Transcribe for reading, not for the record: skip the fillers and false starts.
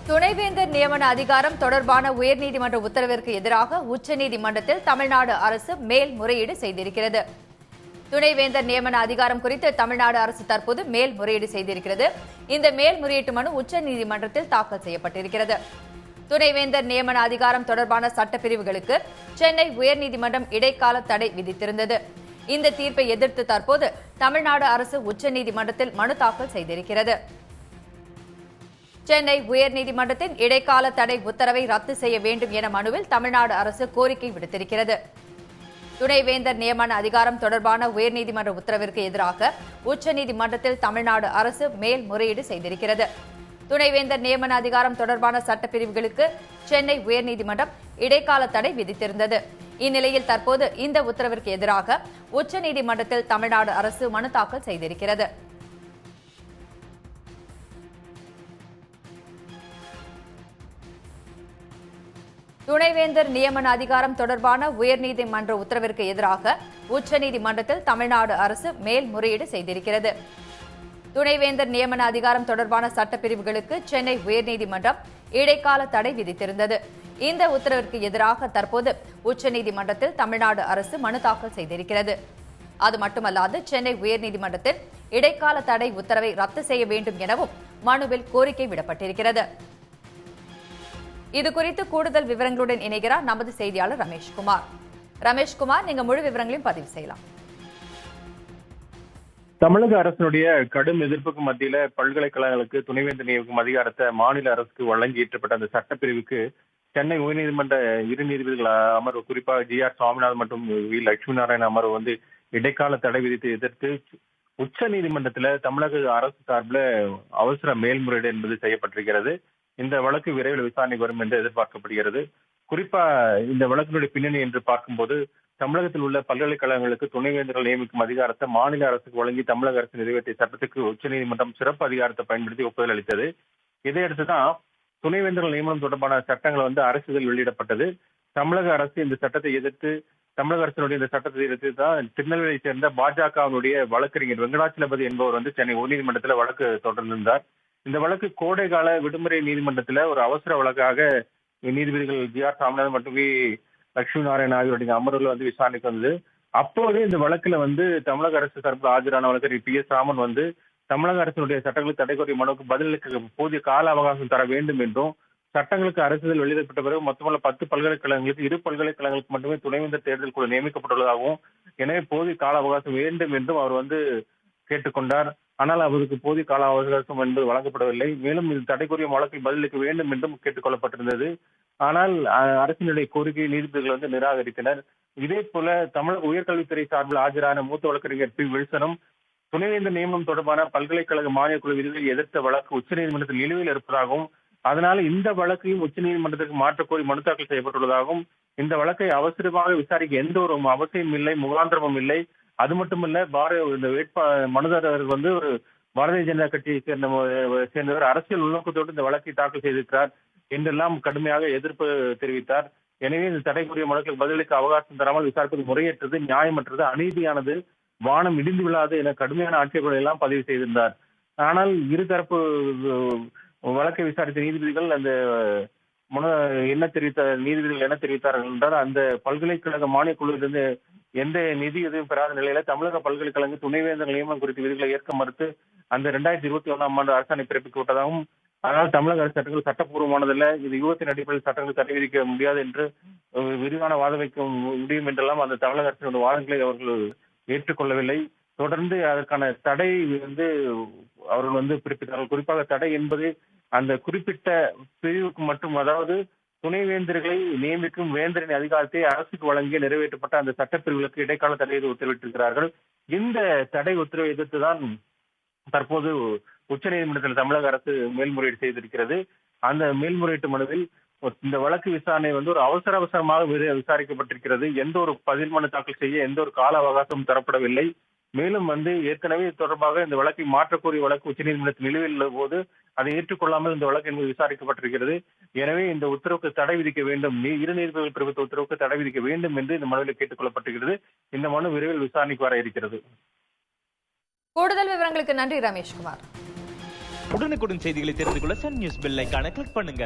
துணைவேந்தர் நியமன அதிகாரம் தொடர்பான உயர்நீதிமன்ற உத்தரவிற்கு எதிராக உச்சநீதிமன்றத்தில் தமிழ்நாடு அரசு மேல்முறையீடு செய்திருக்கிறது. துணைவேந்தர் நியமன அதிகாரம் குறித்து தமிழ்நாடு அரசு தற்போது மேல்முறையீடு செய்திருக்கிறது. இந்த மேல்முறையீட்டு மனு உச்சநீதிமன்றத்தில் தாக்கல் செய்யப்பட்டிருக்கிறது. துணைவேந்தர் நியமன அதிகாரம் தொடர்பான சட்டப்பிரிவுகளுக்கு சென்னை உயர்நீதிமன்றம் இடைக்கால தடை விதித்திருந்தது. இந்த தீர்ப்பை எதிர்த்து தற்போது தமிழ்நாடு அரசு உச்சநீதிமன்றத்தில் மனு தாக்கல் செய்திருக்கிறது. சென்னை உயர்நீதிமன்றத்தின் இடைக்கால தடை உத்தரவை ரத்து செய்ய வேண்டும் என மனுவில் தமிழ்நாடு அரசு கோரிக்கை விடுத்திருக்கிறது. துணைவேந்தர் நியமன அதிகாரம் தொடர்பான உயர்நீதிமன்ற உத்தரவிற்கு எதிராக உச்சநீதிமன்றத்தில் தமிழ்நாடு அரசு மேல்முறையீடு செய்திருக்கிறது. துணைவேந்தர் நியமன அதிகாரம் தொடர்பான சட்டப்பிரிவுகளுக்கு சென்னை உயர்நீதிமன்றம் இடைக்கால தடை விதித்திருந்தது. இந்நிலையில் தற்போது இந்த உத்தரவிற்கு எதிராக உச்சநீதிமன்றத்தில் தமிழ்நாடு அரசு மனு தாக்கல் செய்திருக்கிறது. துணைவேந்தர் நியமன அதிகாரம் தொடர்பான உயர்நீதிமன்ற உத்தரவிற்கு எதிராக உச்சநீதிமன்றத்தில் தமிழ்நாடு அரசு மேல்முறையீடு செய்திருக்கிறது. துணைவேந்தர் நியமன அதிகாரம் தொடர்பான சட்டப்பிரிவுகளுக்கு சென்னை உயர்நீதிமன்றம் இடைக்கால தடை விதித்திருந்தது. இந்த உத்தரவிற்கு எதிராக தற்போது உச்சநீதிமன்றத்தில் தமிழ்நாடு அரசு மனு தாக்கல் செய்திருக்கிறது. அது மட்டுமல்லாது சென்னை உயர்நீதிமன்றத்தில் இடைக்கால தடை உத்தரவை ரத்து செய்ய வேண்டும் எனவும் மனுவில் கோரிக்கை விடப்பட்டிருக்கிறது. இதுகுறித்து கூடுதல் விவரங்களுடன் இணைகிறார் நமது செய்தியாளர் ரமேஷ்குமார். ரமேஷ்குமார், நீங்க முழு விவரங்களையும் பதிவு செய்யலாம். தமிழக அரசினுடைய கடும் எதிர்ப்புக்கு மத்தியில பல்கலைக்கழகங்களுக்கு துணைவேந்தர் நியமிக்கும் அதிகாரத்தை மாநில அரசுக்கு வழங்கி இயற்றப்பட்ட அந்த சட்டப்பிரிவுக்கு சென்னை உயர்நீதிமன்ற இரு நீதிபதிகள் அமர்வு, குறிப்பாக GR சுவாமிநாதன் மற்றும் வி லட்சுமி நாராயண அமர்வு இடைக்கால தடை விதித்து எதிர்த்து உச்ச நீதிமன்றத்துல தமிழக அரசு சார்பில் அவசர மேல்முறையீடு என்பது செய்யப்பட்டிருக்கிறது. இந்த வழக்கு விரைவில் விசாரணைக்கு வரும் என்று எதிர்பார்க்கப்படுகிறது. குறிப்பா இந்த வழக்கினுடைய பின்னணி என்று பார்க்கும்போது தமிழகத்தில் உள்ள பல்கலைக்கழகங்களுக்கு துணைவேந்தர்கள் நியமிக்கும் அதிகாரத்தை மாநில அரசுக்கு வழங்கி தமிழக அரசு நிறைவேற்றிய சட்டத்துக்கு உச்சநீதிமன்றம் சிறப்பு அதிகாரத்தை பயன்படுத்தி ஒப்புதல் அளித்தது. இதையடுத்துதான் துணைவேந்தர்கள் நியமனம் தொடர்பான சட்டங்கள் அரசிதழ் வெளியிடப்பட்டது. தமிழக அரசு இந்த சட்டத்தை எதிர்த்து தமிழக அரசினுடைய இந்த சட்டத்தை எதிர்த்து தான் திருநெல்வேலியை சேர்ந்த பாஜகவினுடைய வழக்கறிஞர் வெங்கடாச்சலபதி என்பவர் சென்னை உயர்நீதிமன்றத்தில் வழக்கு தொடர்ந்திருந்தார். இந்த வழக்கு கோடைகால விடுமுறை நீதிமன்றத்துல ஒரு அவசர வழக்காக நீதிபதிகள் GR சாமிநாதன் மற்றும் வி லட்சுமி நாராயண ஆகியோருடைய அமர்வுகள் விசாரணைக்கு வந்தது. அப்போதே இந்த வழக்குல தமிழக அரசு சார்பில் ஆஜரான வழக்கறிஞர் PS ராமன் தமிழக அரசினுடைய சட்டங்களுக்கு தடை கோரிய மனுவுக்கு பதிலளிக்க போதிய கால அவகாசம் தர வேண்டும் என்றும், சட்டங்களுக்கு அரசிதழ் வெளியிடப்பட்ட பிறகு மொத்தமுள்ள 10 பல்கலைக்கழகங்களுக்கு 2 பல்கலைக்கழகங்களுக்கு மட்டுமே துணைவேந்தர் தேர்தல் குழு நியமிக்கப்பட்டுள்ளதாகவும், எனவே போதிய கால அவகாசம் வேண்டும் என்றும் அவர் கேட்டுக்கொண்டார். ஆனால் அவருக்கு போதிய கால அவகாசம் என்பது வழங்கப்படவில்லை. மேலும் இது தடைக்குரிய வழக்கில் பதிலளிக்க வேண்டும் என்றும் கேட்டுக் கொள்ளப்பட்டிருந்தது. ஆனால் அரசினுடைய கோரிக்கையை நீதிபதிகள் நிராகரித்தனர். இதே போல தமிழக உயர்கல்வித்துறை சார்பில் ஆஜரான மூத்த வழக்கறிஞர் P வில்சனும் துணைவேந்தர் நியமனம் தொடர்பான பல்கலைக்கழக மானியக் குழு விதிகளை எதிர்த்த வழக்கு உச்சநீதிமன்றத்தில் நிலுவையில் இருப்பதாகவும், அதனால இந்த வழக்கையும் உச்சநீதிமன்றத்திற்கு மாற்றக் கோரி மனு தாக்கல் செய்யப்பட்டுள்ளதாகவும், இந்த வழக்கை அவசரமாக விசாரிக்க எந்த ஒரு அவசியமும் இல்லை, முகாந்திரமும் இல்லை. அது மட்டுமல்ல, மனுதாரர் ஒரு பாரதிய ஜனதா கட்சியை சேர்ந்தவர் அரசியல் உள்நோக்கத்தோடு இந்த வழக்கை தாக்கல் செய்திருக்கிறார் என்றெல்லாம் கடுமையாக எதிர்ப்பு தெரிவித்தார். எனவே இந்த தடைக்குரிய மனுக்களுக்கு பதிலளிக்க அவகாசம் தராமல் விசாரிப்பது முறையற்றது, நியாயமற்றது, அநீதியானது, வானம் இடிந்து விழாது என கடுமையான ஆட்சேபங்களை எல்லாம் பதிவு செய்திருந்தார். ஆனால் இருதரப்பு வழக்கை விசாரித்த நீதிபதிகள் என்ன தெரிவித்தார்கள் என்றால், அந்த பல்கலைக்கழக மானியக் குழுவிலிருந்து எந்த நிதி எதுவும் பெறாத நிலையில தமிழக பல்கலைக்கழக துணைவேந்தர் நியமனம் குறித்த விதிகளை ஏற்க மறுத்து அந்த 2021ஆம் ஆண்டு அரசாணை பிறப்பிக்க விட்டதாகவும், அதனால் தமிழக அரசு சட்டங்கள் சட்டப்பூர்வமானதல்ல, இது யூகத்தின் அடிப்படையில் சட்டங்கள் தடை விதிக்க முடியாது என்று விரிவான வாதம் வைக்க முடியும் என்றெல்லாம் அந்த தமிழக அரசினுடைய வாதங்களை அவர்கள் ஏற்றுக்கொள்ளவில்லை. தொடர்ந்து அதற்கான தடை அவர்கள் குறிப்பிட்டார்கள். குறிப்பாக தடை என்பது அந்த குறிப்பிட்ட பிரிவுக்கு மட்டும், அதாவது துணைவேந்தர்களை நியமிக்கும் வேந்தரின் அதிகாரத்தை அரசுக்கு வழங்கி நிறைவேற்றப்பட்ட அந்த சட்டப்பிரிவுகளுக்கு இடைக்கால தடையை உத்தரவிட்டிருக்கிறார்கள். இந்த தடை உத்தரவை எதிர்த்துதான் தற்போது உச்சநீதிமன்றத்தில் தமிழக அரசு மேல்முறையீடு செய்திருக்கிறது. அந்த மேல்முறையீட்டு மனுவில் இந்த வழக்கு விசாரணை ஒரு அவசரமாக விசாரிக்கப்பட்டிருக்கிறது. எந்த ஒரு பதில் மனு தாக்கல் செய்ய எந்த ஒரு கால அவகாசமும் தரப்படவில்லை. மேலும் ஏற்கனவே தொடர்பாக இந்த வழக்கை மாற்றக்கோரிய வழக்கு உச்சநீதிமன்றத்தில் நிலுவையில் உள்ள போது அதை ஏற்றுக்கொள்ளாமல் இந்த வழக்கு என்பது விசாரிக்கப்பட்டிருக்கிறது. எனவே இந்த உத்தரவுக்கு தடை விதிக்க வேண்டும், இரு நீதிபதிகள் பிறப்பித்த உத்தரவுக்கு தடை விதிக்க வேண்டும் என்று இந்த மனுவில் கேட்டுக் கொள்ளப்பட்டிருக்கிறது. இந்த மனு விரைவில் விசாரணைக்கு வர இருக்கிறது. கூடுதல் விவரங்களுக்கு நன்றி ரமேஷ்குமார். உடனுக்குடன் செய்திகளை தெரிந்து கொள்ள சன் நியூஸ் பெல் ஐகானை கிளிக் பண்ணுங்க.